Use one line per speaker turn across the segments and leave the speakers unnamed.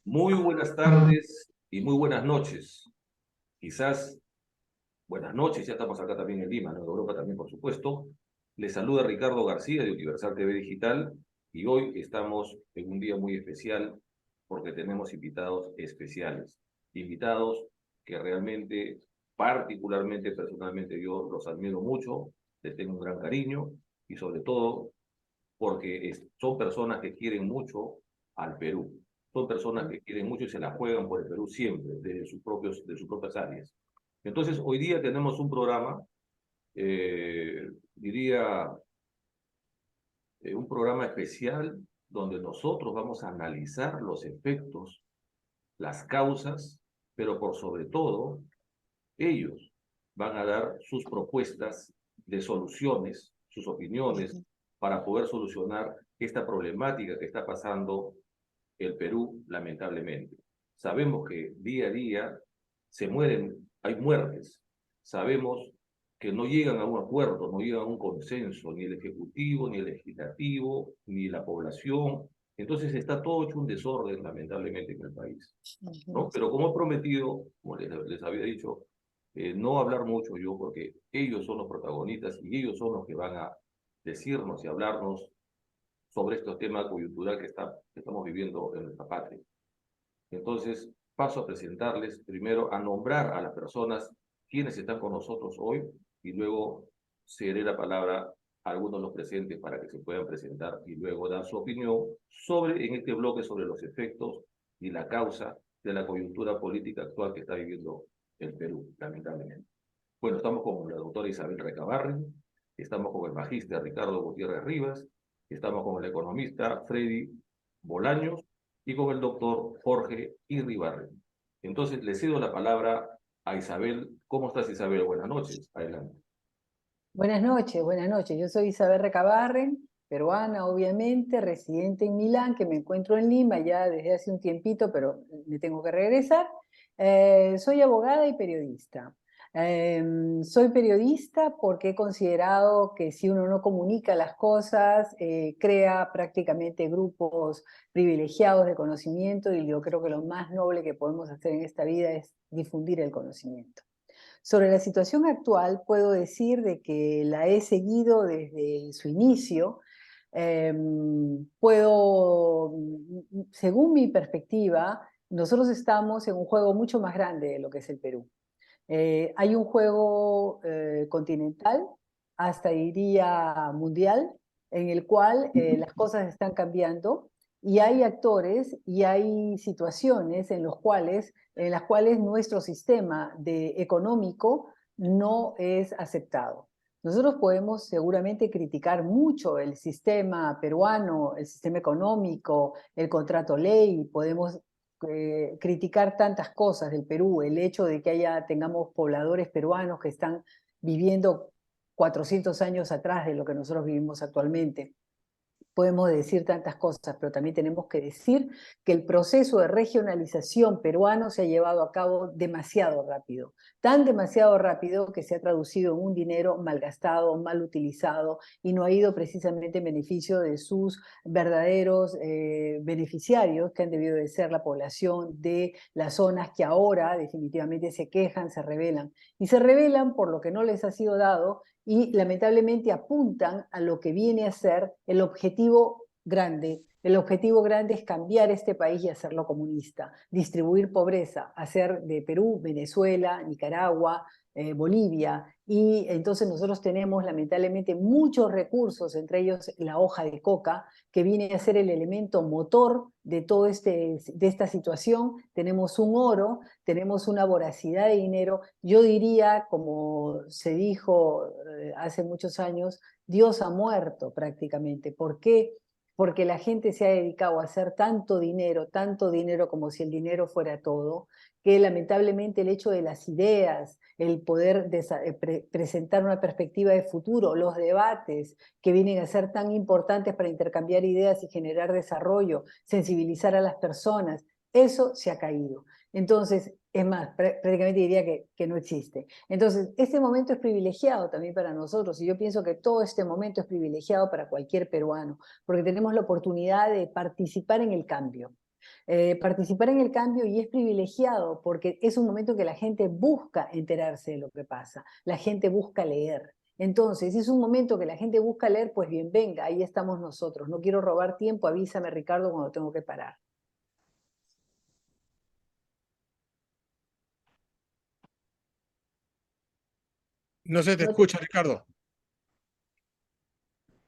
Muy buenas tardes y muy buenas noches. Quizás buenas noches, ya estamos acá también en Lima, ¿no? En Europa también, por supuesto. Les saluda Ricardo García de Universal TV Digital y hoy estamos en un día muy especial porque tenemos invitados especiales. Invitados que realmente, particularmente, personalmente, yo los admiro mucho, les tengo un gran cariño y sobre todo porque son personas que quieren mucho al Perú. Son personas que quieren mucho y se la juegan por el Perú siempre, de sus propias áreas. Entonces, hoy día tenemos un programa, diría, un programa especial donde nosotros vamos a analizar los efectos, las causas, pero por sobre todo, ellos van a dar sus propuestas de soluciones, sus opiniones, para poder solucionar esta problemática que está pasando el Perú, lamentablemente. Sabemos que día a día se mueren, hay muertes. Sabemos que no llegan a un acuerdo, no llegan a un consenso, ni el Ejecutivo, ni el Legislativo, ni la población. Entonces está todo hecho un desorden, lamentablemente, en el país, ¿no? Pero como he prometido, como les había dicho, no hablar mucho yo, porque ellos son los protagonistas y ellos son los que van a decirnos y hablarnos sobre estos temas coyuntural que estamos viviendo en nuestra patria. Entonces, paso a presentarles, primero a nombrar a las personas quienes están con nosotros hoy y luego cederé la palabra a algunos de los presentes para que se puedan presentar y luego dar su opinión sobre, en este bloque, sobre los efectos y la causa de la coyuntura política actual que está viviendo el Perú, lamentablemente. Bueno, estamos con la doctora Isabel Recabarren, estamos con el magíster Ricardo Gutiérrez Rivas, estamos con el economista Freddy Bolaños y con el doctor Jorge Irribarren. Entonces, le cedo la palabra a Isabel. ¿Cómo estás, Isabel? Buenas noches. Adelante.
Buenas noches, buenas noches. Yo soy Isabel Recabarren, peruana, obviamente, residente en Milán, que me encuentro en Lima ya desde hace un tiempito, pero me tengo que regresar. Soy abogada y periodista. Soy periodista porque he considerado que si uno no comunica las cosas, crea prácticamente grupos privilegiados de conocimiento, y yo creo que lo más noble que podemos hacer en esta vida es difundir el conocimiento. Sobre la situación actual, puedo decir de que la he seguido desde su inicio. Según mi perspectiva, nosotros estamos en un juego mucho más grande de lo que es el Perú. Hay un juego continental, hasta diría mundial, en el cual las cosas están cambiando y hay actores y hay situaciones en las cuales nuestro sistema económico no es aceptado. Nosotros podemos seguramente criticar mucho el sistema peruano, el sistema económico, el contrato ley, podemos criticar tantas cosas del Perú, el hecho de que tengamos pobladores peruanos que están viviendo 400 años atrás de lo que nosotros vivimos actualmente. Podemos decir tantas cosas, pero también tenemos que decir que el proceso de regionalización peruano se ha llevado a cabo demasiado rápido, tan demasiado rápido que se ha traducido en un dinero malgastado, mal utilizado, y no ha ido precisamente en beneficio de sus verdaderos beneficiarios, que han debido de ser la población de las zonas que ahora definitivamente se quejan, se rebelan. Y se rebelan por lo que no les ha sido dado, y lamentablemente apuntan a lo que viene a ser el objetivo grande. El objetivo grande es cambiar este país y hacerlo comunista, distribuir pobreza, hacer de Perú, Venezuela, Nicaragua, Bolivia. Y entonces nosotros tenemos lamentablemente muchos recursos, entre ellos la hoja de coca, que viene a ser el elemento motor de de esta situación. Tenemos un oro, tenemos una voracidad de dinero. Yo diría, como se dijo hace muchos años, Dios ha muerto prácticamente. ¿Por qué? Porque la gente se ha dedicado a hacer tanto dinero como si el dinero fuera todo, que lamentablemente el hecho de las ideas, el poder presentar una perspectiva de futuro, los debates que vienen a ser tan importantes para intercambiar ideas y generar desarrollo, sensibilizar a las personas, eso se ha caído. Entonces, es más, prácticamente diría que no existe. Entonces, este momento es privilegiado también para nosotros, y yo pienso que todo este momento es privilegiado para cualquier peruano, porque tenemos la oportunidad de participar en el cambio. Participar en el cambio y es privilegiado porque es un momento en que la gente busca enterarse de lo que pasa, la gente busca leer. Entonces, si es un momento que la gente busca leer, pues bien, venga, ahí estamos nosotros. No quiero robar tiempo, avísame, Ricardo, cuando tengo que parar.
No se te
No te-
escucha, Ricardo.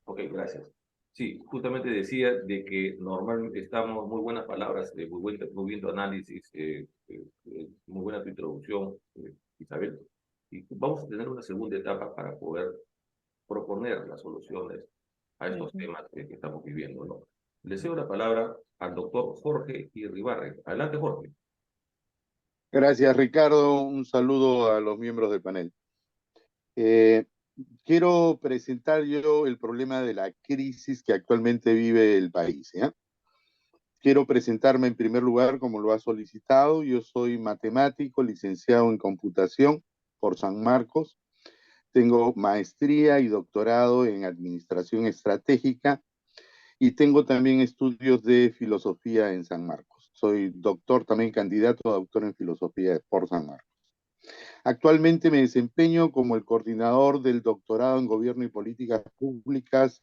Ok, gracias. Sí, justamente decía de que normalmente estamos muy buenas palabras, muy bien tu análisis, muy buena tu introducción, Isabel. Y vamos a tener una segunda etapa para poder proponer las soluciones a estos
Ujú.
temas que estamos viviendo, ¿no? Le cedo la palabra al doctor Jorge Irribarren. Adelante, Jorge.
Gracias, Ricardo. Un saludo a los miembros del panel. Eh, Quiero presentar yo el problema de la crisis que actualmente vive el país, ¿ya? Quiero presentarme en primer lugar, como lo ha solicitado. Yo soy matemático, licenciado en computación por San Marcos. Tengo maestría y doctorado en administración estratégica y tengo también estudios de filosofía en San Marcos. Soy doctor, también candidato a doctor en filosofía por San Marcos. Actualmente me desempeño como el coordinador del doctorado en Gobierno y Políticas Públicas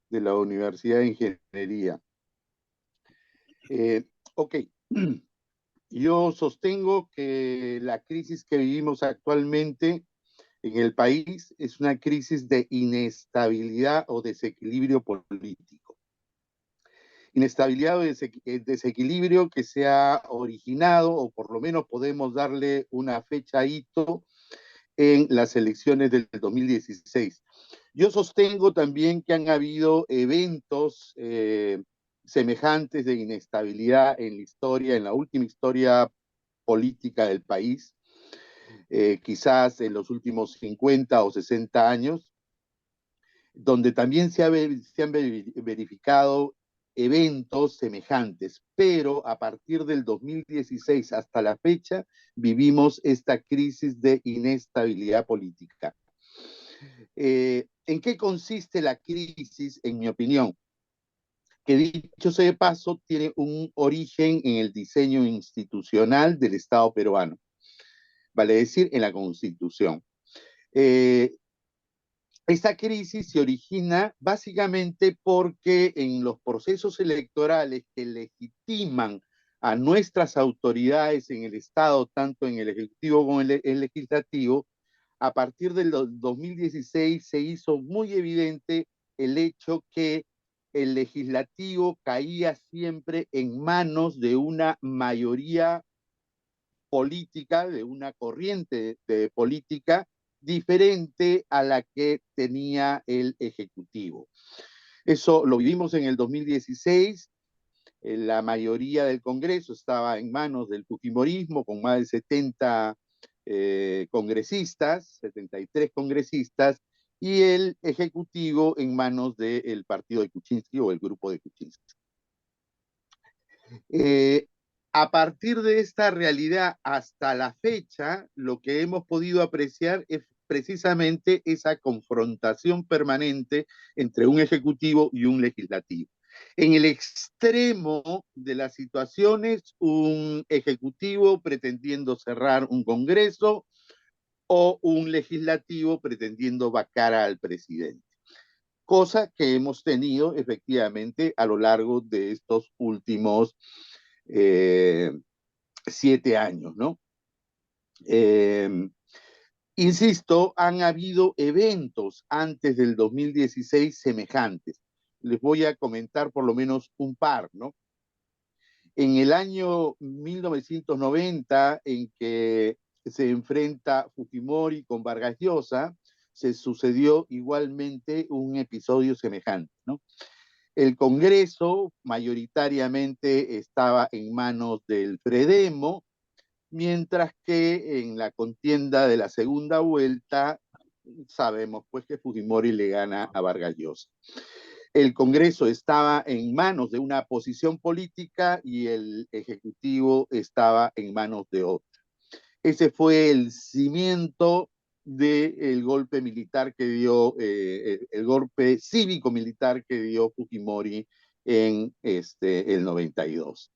de la Universidad de Ingeniería. Ok, yo sostengo que la crisis que vivimos actualmente en el país es una crisis de inestabilidad o desequilibrio político. Inestabilidad o desequilibrio que se ha originado, o por lo menos podemos darle una fecha hito, en las elecciones del 2016. Yo sostengo también que han habido eventos semejantes de inestabilidad en la historia, en la última historia política del país, quizás en los últimos 50 o 60 años, donde también se han verificado eventos semejantes, pero a partir del 2016 hasta la fecha vivimos esta crisis de inestabilidad política. ¿En qué consiste la crisis, en mi opinión? Que dicho sea de paso, tiene un origen en el diseño institucional del Estado peruano, vale decir, en la Constitución. Eh, Esta crisis se origina básicamente porque en los procesos electorales que legitiman a nuestras autoridades en el Estado, tanto en el Ejecutivo como en el Legislativo, a partir del 2016 se hizo muy evidente el hecho que el legislativo caía siempre en manos de una mayoría política, de una corriente de política diferente a la que tenía el Ejecutivo. Eso lo vivimos en el 2016. La mayoría del Congreso estaba en manos del Fujimorismo, con más de 70 congresistas, 73 congresistas, y el Ejecutivo en manos del partido de Kuczynski o el grupo de Kuczynski. Eh, a partir de esta realidad hasta la fecha, lo que hemos podido apreciar es precisamente esa confrontación permanente entre un ejecutivo y un legislativo. En el extremo de las situaciones, un ejecutivo pretendiendo cerrar un congreso o un legislativo pretendiendo vacar al presidente. Cosa que hemos tenido efectivamente a lo largo de estos últimos 7 años, ¿no? Eh, Insisto, han habido eventos antes del 2016 semejantes. Les voy a comentar por lo menos un par, ¿no? En el año 1990, en que se enfrenta Fujimori con Vargas Llosa, se sucedió igualmente un episodio semejante, ¿no? El Congreso mayoritariamente estaba en manos del Fredemo, mientras que en la contienda de la segunda vuelta sabemos pues que Fujimori le gana a Vargas Llosa. El Congreso estaba en manos de una posición política y el Ejecutivo estaba en manos de otra. Ese fue el cimiento del golpe militar que dio, el golpe cívico-militar que dio Fujimori en el 92.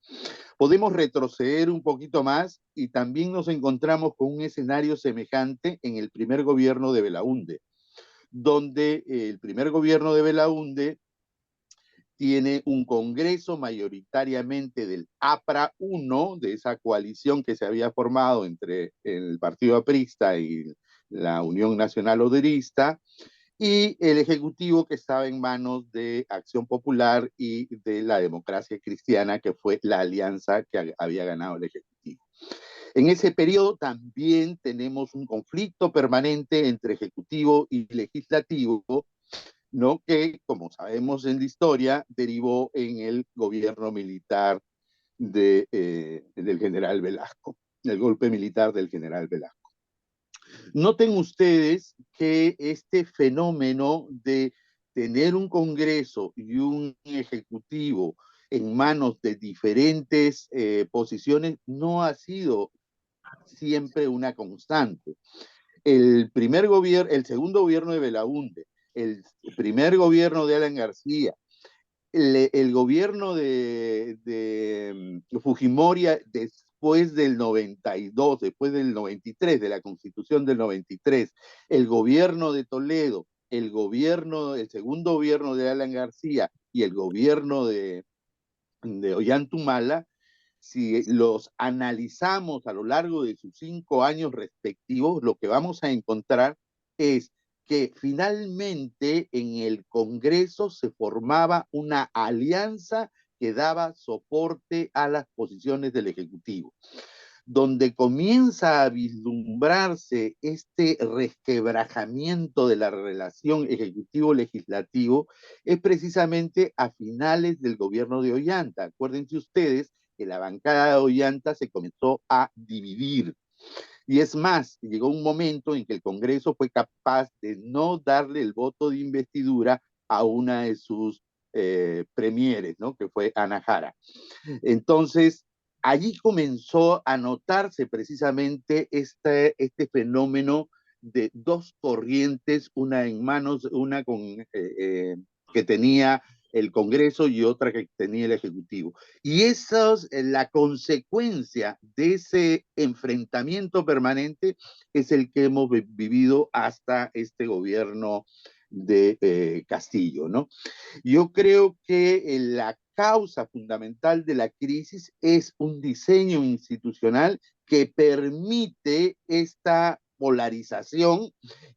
Podemos retroceder un poquito más y también nos encontramos con un escenario semejante en el primer gobierno de Belaúnde, donde el primer gobierno de Belaúnde tiene un congreso mayoritariamente del APRA 1, de esa coalición que se había formado entre el Partido Aprista y la Unión Nacional Oderista, y el Ejecutivo que estaba en manos de Acción Popular y de la Democracia Cristiana, que fue la alianza que había ganado el Ejecutivo. En ese periodo también tenemos un conflicto permanente entre Ejecutivo y Legislativo, ¿no? Que, como sabemos en la historia, derivó en el gobierno militar del general Velasco, el golpe militar del general Velasco. Noten ustedes que este fenómeno de tener un Congreso y un Ejecutivo en manos de diferentes posiciones no ha sido siempre una constante. El segundo gobierno de Belaúnde, el primer gobierno de Alan García, el gobierno de Fujimori después del 92, después del 93, de la Constitución del 93, el gobierno de Toledo, el segundo gobierno de Alan García y el gobierno de Ollantumala, si los analizamos a lo largo de sus 5 años respectivos, lo que vamos a encontrar es que finalmente en el Congreso se formaba una alianza que daba soporte a las posiciones del Ejecutivo. Donde comienza a vislumbrarse este resquebrajamiento de la relación ejecutivo-legislativo es precisamente a finales del gobierno de Ollanta. Acuérdense ustedes que la bancada de Ollanta se comenzó a dividir. Y es más, llegó un momento en que el Congreso fue capaz de no darle el voto de investidura a una de sus premieres, ¿no? Que fue Ana Jara. Entonces, allí comenzó a notarse precisamente este fenómeno de dos corrientes, una en manos, una que tenía el Congreso y otra que tenía el Ejecutivo. Y esa es la consecuencia de ese enfrentamiento permanente, es el que hemos vivido hasta este gobierno de Castillo, ¿no? Yo creo que la causa fundamental de la crisis es un diseño institucional que permite esta polarización,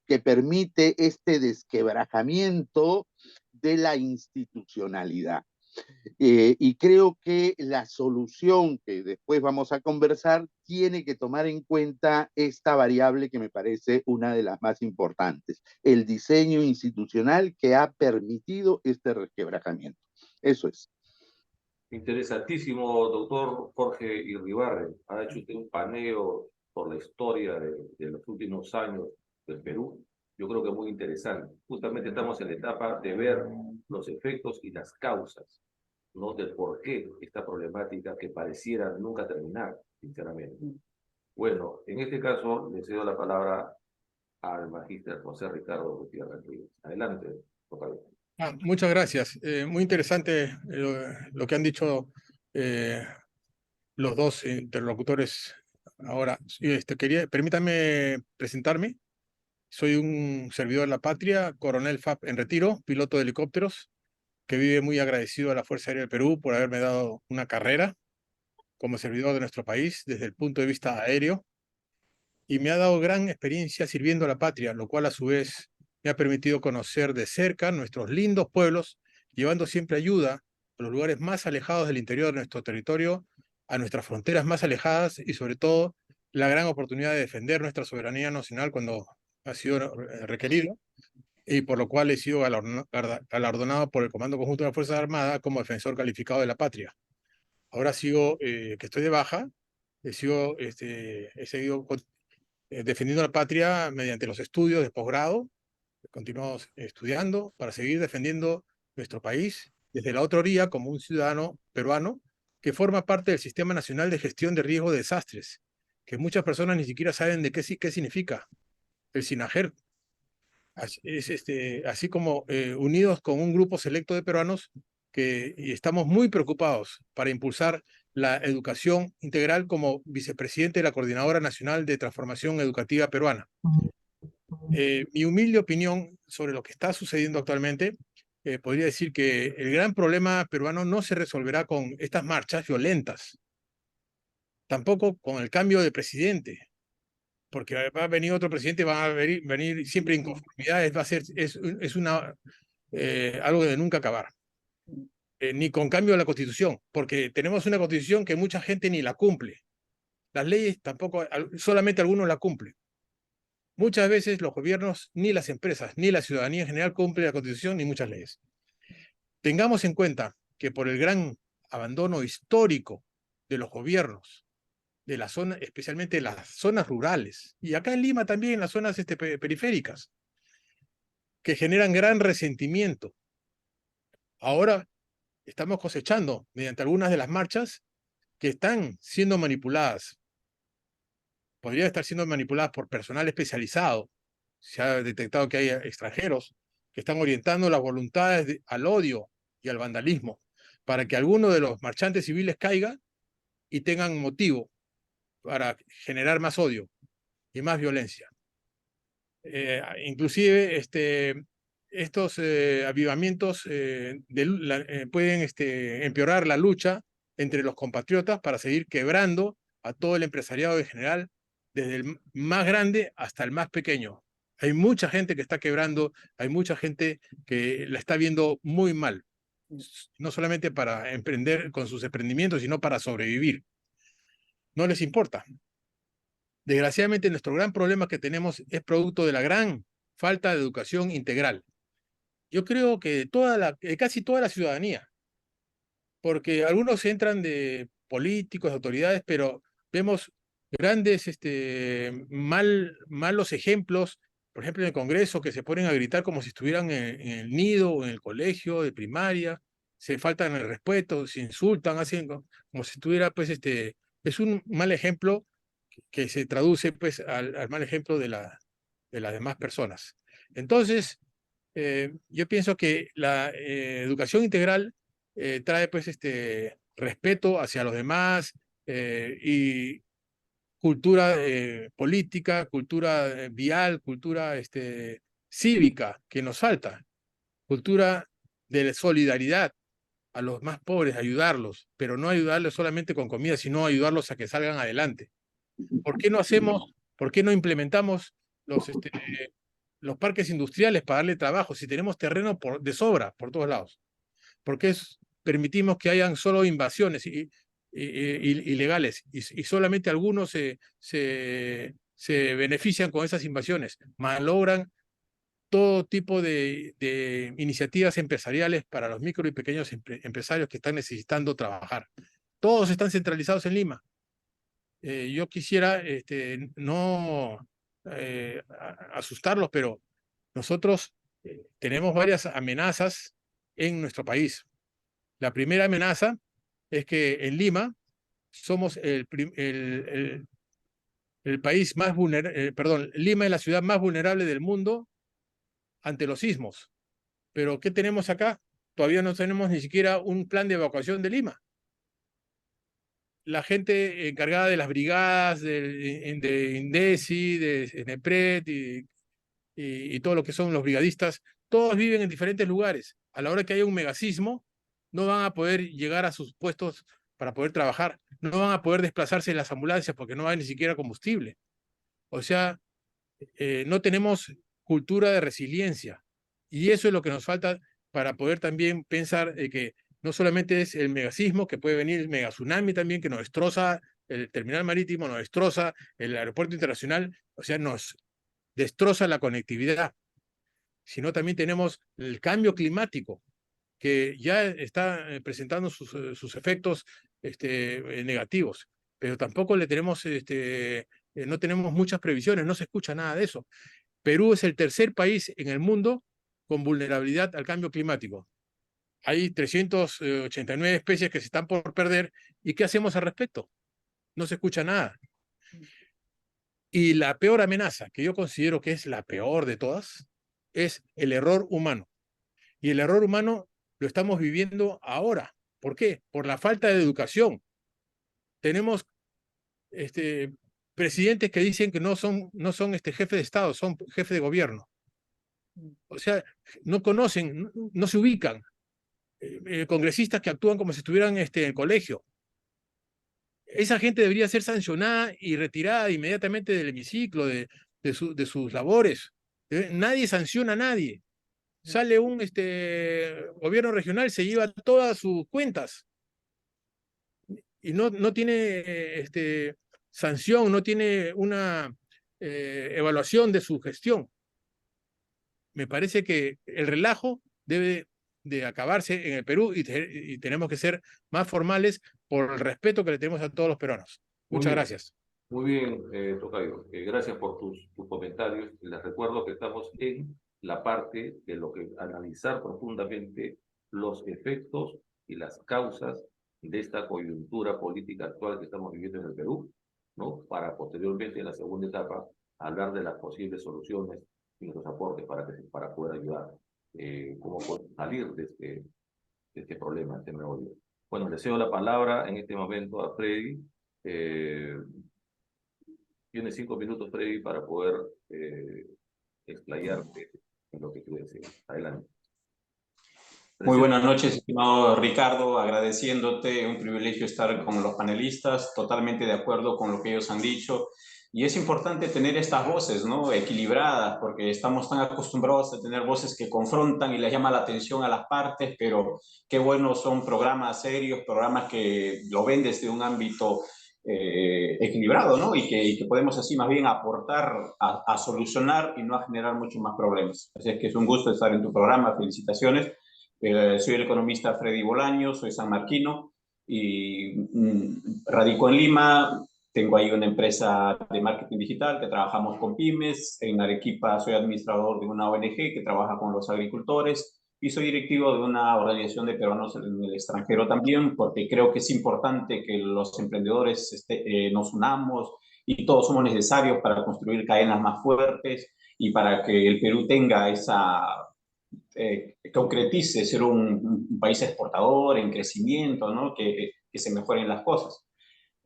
que permite este desquebrajamiento de la institucionalidad. Y creo que la solución que después vamos a conversar tiene que tomar en cuenta esta variable que me parece una de las más importantes, el diseño institucional que ha permitido este resquebrajamiento. Eso es.
Interesantísimo, doctor Jorge Irribarren. Ha hecho usted un paneo por la historia de los últimos años del Perú. Yo creo que muy interesante. Justamente estamos en la etapa de ver los efectos y las causas, ¿no? Del por qué esta problemática que pareciera nunca terminar, sinceramente. Bueno, en este caso le cedo la palabra al magíster José Ricardo Gutiérrez Rivas. Adelante, por favor.
Muchas gracias. Muy interesante lo que han dicho los dos interlocutores ahora. Permítanme presentarme. Soy un servidor de la patria, coronel FAP en retiro, piloto de helicópteros, que vive muy agradecido a la Fuerza Aérea del Perú por haberme dado una carrera como servidor de nuestro país desde el punto de vista aéreo, y me ha dado gran experiencia sirviendo a la patria, lo cual a su vez me ha permitido conocer de cerca nuestros lindos pueblos, llevando siempre ayuda a los lugares más alejados del interior de nuestro territorio, a nuestras fronteras más alejadas y sobre todo la gran oportunidad de defender nuestra soberanía nacional cuando ha sido requerido, y por lo cual he sido galardonado por el Comando Conjunto de las Fuerzas Armadas como defensor calificado de la patria. Ahora sigo, que estoy de baja, he seguido defendiendo la patria mediante los estudios de posgrado. Continuamos estudiando para seguir defendiendo nuestro país desde la otra orilla como un ciudadano peruano que forma parte del Sistema Nacional de Gestión de Riesgo de Desastres, que muchas personas ni siquiera saben de qué significa, el SINAGER. Así como unidos con un grupo selecto de peruanos y estamos muy preocupados para impulsar la educación integral como vicepresidente de la Coordinadora Nacional de Transformación Educativa Peruana. Mi humilde opinión sobre lo que está sucediendo actualmente, podría decir que el gran problema peruano no se resolverá con estas marchas violentas, tampoco con el cambio de presidente, porque va a venir otro presidente, van a venir siempre inconformidades, va a ser, es algo de nunca acabar. Ni con cambio de la Constitución, porque tenemos una Constitución que mucha gente ni la cumple. Las leyes tampoco, solamente algunos la cumplen. Muchas veces los gobiernos, ni las empresas, ni la ciudadanía en general cumple la Constitución ni muchas leyes. Tengamos en cuenta que por el gran abandono histórico de los gobiernos, de la zona, especialmente las zonas rurales, y acá en Lima también en las zonas periféricas, que generan gran resentimiento. Ahora estamos cosechando, mediante algunas de las marchas, que están siendo manipuladas. Podrían estar siendo manipuladas por personal especializado. Se ha detectado que hay extranjeros que están orientando las voluntades al odio y al vandalismo para que alguno de los marchantes civiles caiga y tengan motivo para generar más odio y más violencia. Inclusive estos avivamientos pueden empeorar la lucha entre los compatriotas para seguir quebrando a todo el empresariado en general, desde el más grande hasta el más pequeño. Hay mucha gente que está quebrando, hay mucha gente que la está viendo muy mal, no solamente para emprender con sus emprendimientos, sino para sobrevivir. No les importa. Desgraciadamente, nuestro gran problema que tenemos es producto de la gran falta de educación integral. Yo creo que casi toda la ciudadanía, porque algunos entran de políticos, de autoridades, pero vemos grandes malos ejemplos, por ejemplo, en el Congreso, que se ponen a gritar como si estuvieran en el nido o en el colegio de primaria, se faltan el respeto, se insultan, hacen como si estuviera, pues, es un mal ejemplo que se traduce, pues, al mal ejemplo de las demás personas. Entonces, yo pienso que la educación integral trae, pues, respeto hacia los demás y cultura política, cultura vial, cultura cívica que nos falta, cultura de solidaridad a los más pobres, ayudarlos, pero no ayudarles solamente con comida, sino ayudarlos a que salgan adelante. ¿Por qué no implementamos los parques industriales para darle trabajo si tenemos terreno de sobra por todos lados? ¿Por qué permitimos que hayan solo invasiones ilegales y solamente algunos se benefician con esas invasiones? Malogran todo tipo de iniciativas empresariales para los micro y pequeños empresarios que están necesitando trabajar. Todos están centralizados en Lima. Yo quisiera no asustarlos, pero nosotros tenemos varias amenazas en nuestro país. La primera amenaza es que en Lima somos el país más vulnerable, perdón, Lima es la ciudad más vulnerable del mundo ante los sismos. Pero ¿qué tenemos acá? Todavía no tenemos ni siquiera un plan de evacuación de Lima. La gente encargada de las brigadas de INDECI, de ENEPRED y todo lo que son los brigadistas, todos viven en diferentes lugares. A la hora que haya un megasismo, no van a poder llegar a sus puestos para poder trabajar, no van a poder desplazarse en las ambulancias porque no hay ni siquiera combustible. O sea, no tenemos cultura de resiliencia. Y eso es lo que nos falta para poder también pensar que no solamente es el megasismo, que puede venir el megatsunami también, que nos destroza el terminal marítimo, nos destroza el aeropuerto internacional, o sea, nos destroza la conectividad, sino también tenemos el cambio climático, que ya está presentando sus efectos negativos, pero tampoco le tenemos, no tenemos muchas previsiones, no se escucha nada de eso. Perú es el tercer país en el mundo con vulnerabilidad al cambio climático. Hay 389 especies que se están por perder. ¿Y qué hacemos al respecto? No se escucha nada. Y la peor amenaza, que yo considero que es la peor de todas, es el error humano. Y el error humano lo estamos viviendo ahora. ¿Por qué? Por la falta de educación. Tenemos presidentes que dicen que no son jefes de Estado, son jefes de gobierno. O sea, no conocen, no se ubican. Congresistas que actúan como si estuvieran en el colegio. Esa gente debería ser sancionada y retirada inmediatamente del hemiciclo, de sus labores. Nadie sanciona a nadie. Sale un gobierno regional, se lleva todas sus cuentas y no tiene sanción, no tiene una evaluación de su gestión. Me parece que el relajo debe de acabarse en el Perú y tenemos que ser más formales por el respeto que le tenemos a todos los peruanos. Muchas gracias.
Muy bien, tocayo. Gracias por tus comentarios. Les recuerdo que estamos en la parte de lo que analizar profundamente los efectos y las causas de esta coyuntura política actual que estamos viviendo en el Perú, ¿no? Para posteriormente, en la segunda etapa, hablar de las posibles soluciones y los aportes para poder ayudar, cómo poder salir de este problema, este meollo. Bueno, le cedo la palabra en este momento a Freddy. Tiene 5 minutos, Freddy, para poder explayarte en lo que quiere decir. Adelante.
Muy buenas noches, estimado Ricardo, agradeciéndote, un privilegio estar con los panelistas, totalmente de acuerdo con lo que ellos han dicho. Y es importante tener estas voces, ¿no?, equilibradas, porque estamos tan acostumbrados a tener voces que confrontan y les llama la atención a las partes, pero qué buenos son programas serios, programas que lo ven desde un ámbito equilibrado, ¿no? Y que podemos así más bien aportar a solucionar y no a generar muchos más problemas. Así es que es un gusto estar en tu programa, felicitaciones. Soy el economista Freddy Bolaño, soy sanmarquino y radico en Lima. Tengo ahí una empresa de marketing digital que trabajamos con pymes. En Arequipa soy administrador de una ONG que trabaja con los agricultores y soy directivo de una organización de peruanos en el extranjero también, porque creo que es importante que los emprendedores nos unamos y todos somos necesarios para construir cadenas más fuertes y para que el Perú tenga esa concretice ser un país exportador, en crecimiento, ¿no? Que se mejoren las cosas.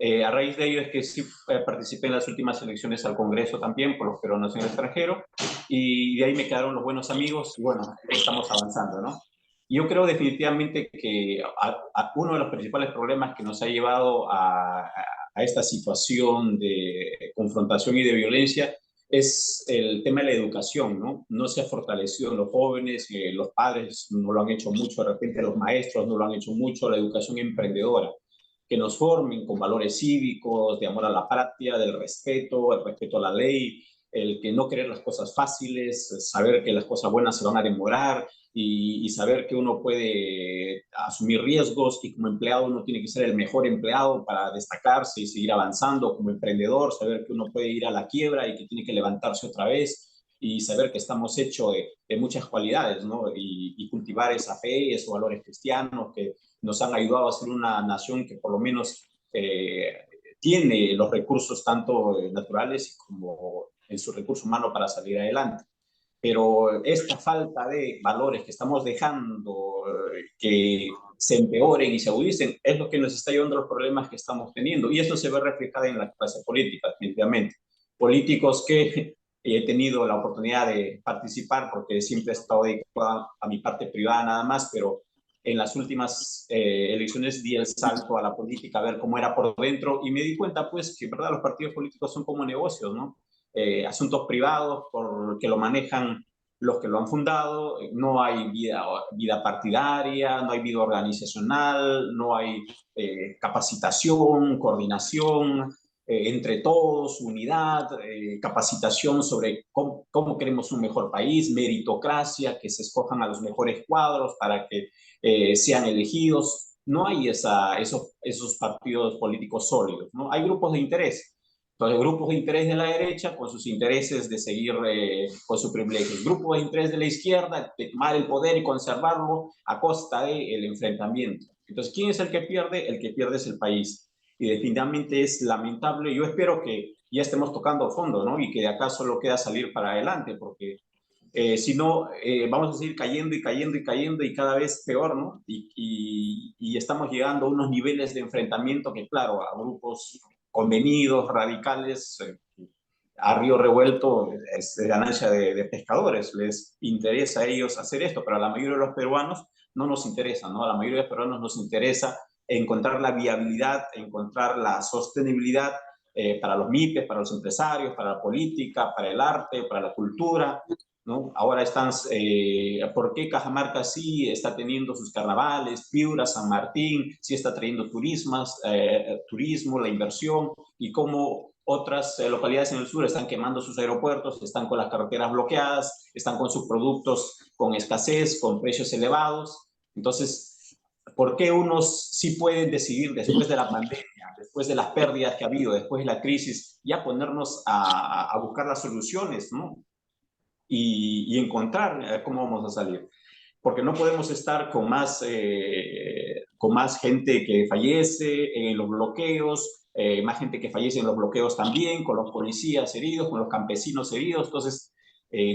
A raíz de ello es que sí participé en las últimas elecciones al Congreso también por los peruanos en el extranjero y de ahí me quedaron los buenos amigos y bueno, estamos avanzando, ¿no? Yo creo definitivamente que uno de los principales problemas que nos ha llevado a esta situación de confrontación y de violencia es el tema de la educación, ¿no? No se ha fortalecido en los jóvenes, los padres no lo han hecho mucho, de repente los maestros no lo han hecho mucho, la educación emprendedora, que nos formen con valores cívicos, de amor a la patria, del respeto, el respeto a la ley, el que no querer las cosas fáciles, saber que las cosas buenas se van a demorar y saber que uno puede asumir riesgos y como empleado uno tiene que ser el mejor empleado para destacarse y seguir avanzando, como emprendedor, saber que uno puede ir a la quiebra y que tiene que levantarse otra vez y saber que estamos hechos de muchas cualidades, ¿no? Y cultivar esa fe, esos valores cristianos que nos han ayudado a ser una nación que por lo menos tiene los recursos tanto naturales como en su recurso humano para salir adelante. Pero esta falta de valores que estamos dejando que se empeoren y se agudicen es lo que nos está llevando a los problemas que estamos teniendo. Y eso se ve reflejado en la clase política, definitivamente. Políticos que he tenido la oportunidad de participar porque siempre he estado dedicado a mi parte privada nada más, pero en las últimas elecciones di el salto a la política a ver cómo era por dentro y me di cuenta pues que verdad los partidos políticos son como negocios, ¿no? Asuntos privados porque lo manejan los que lo han fundado, no hay vida partidaria, no hay vida organizacional, no hay capacitación, coordinación entre todos, unidad, capacitación sobre cómo queremos un mejor país, meritocracia, que se escojan a los mejores cuadros para que sean elegidos. No hay esos partidos políticos sólidos, ¿no? Hay grupos de interés. Entonces, grupos de interés de la derecha con sus intereses de seguir con sus privilegios. Grupos de interés de la izquierda de tomar el poder y conservarlo a costa del enfrentamiento. Entonces, ¿quién es el que pierde? El que pierde es el país. Y definitivamente es lamentable. Yo espero que ya estemos tocando fondo, ¿no? Y que de acá solo queda salir para adelante, porque Si no, vamos a seguir cayendo y cayendo y cayendo y cada vez peor, ¿no? Y estamos llegando a unos niveles de enfrentamiento que, claro, a grupos convenidos, radicales, a río revuelto es de ganancia de pescadores. Les interesa a ellos hacer esto, pero a la mayoría de los peruanos no nos interesa, ¿no? A la mayoría de los peruanos nos interesa encontrar la viabilidad, encontrar la sostenibilidad para los MIPES, para los empresarios, para la política, para el arte, para la cultura, ¿no? Ahora están, ¿por qué Cajamarca sí está teniendo sus carnavales, Piura, San Martín, sí está trayendo turismo, la inversión, y cómo otras localidades en el sur están quemando sus aeropuertos, están con las carreteras bloqueadas, están con sus productos con escasez, con precios elevados? Entonces, ¿por qué unos sí pueden decidir después de la pandemia, después de las pérdidas que ha habido, después de la crisis, ya ponernos a buscar las soluciones, ¿no? Y encontrar cómo vamos a salir? Porque no podemos estar con más gente que fallece en los bloqueos, más gente que fallece en los bloqueos también, con los policías heridos, con los campesinos heridos. Entonces,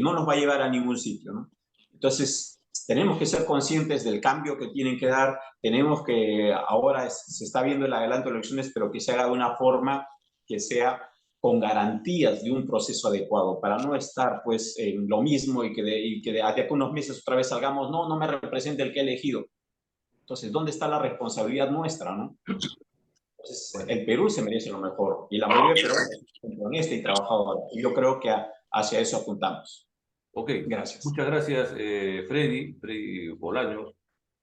no nos va a llevar a ningún sitio, ¿no? Entonces, tenemos que ser conscientes del cambio que tienen que dar. Tenemos que, ahora se está viendo el adelanto de elecciones, pero que se haga de una forma que sea con garantías de un proceso adecuado, para no estar pues en lo mismo y que de aquí a unos meses otra vez salgamos, no me representa el que he elegido. Entonces, ¿dónde está la responsabilidad nuestra, no? Entonces, el Perú se merece lo mejor, y la mayoría de peruanos es honesta y trabajadora, y yo creo que hacia eso apuntamos.
Ok,
Gracias.
muchas gracias, Freddy Bolaños,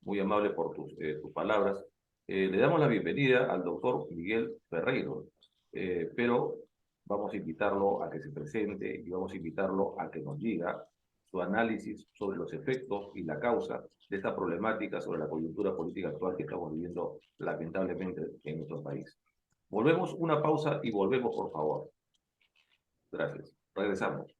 muy amable por tus palabras. Le damos la bienvenida al doctor Miguel Ferreiro, pero vamos a invitarlo a que se presente y vamos a invitarlo a que nos diga su análisis sobre los efectos y la causa de esta problemática sobre la coyuntura política actual que estamos viviendo lamentablemente en nuestro país. Volvemos, una pausa y volvemos, por favor. Gracias. Regresamos.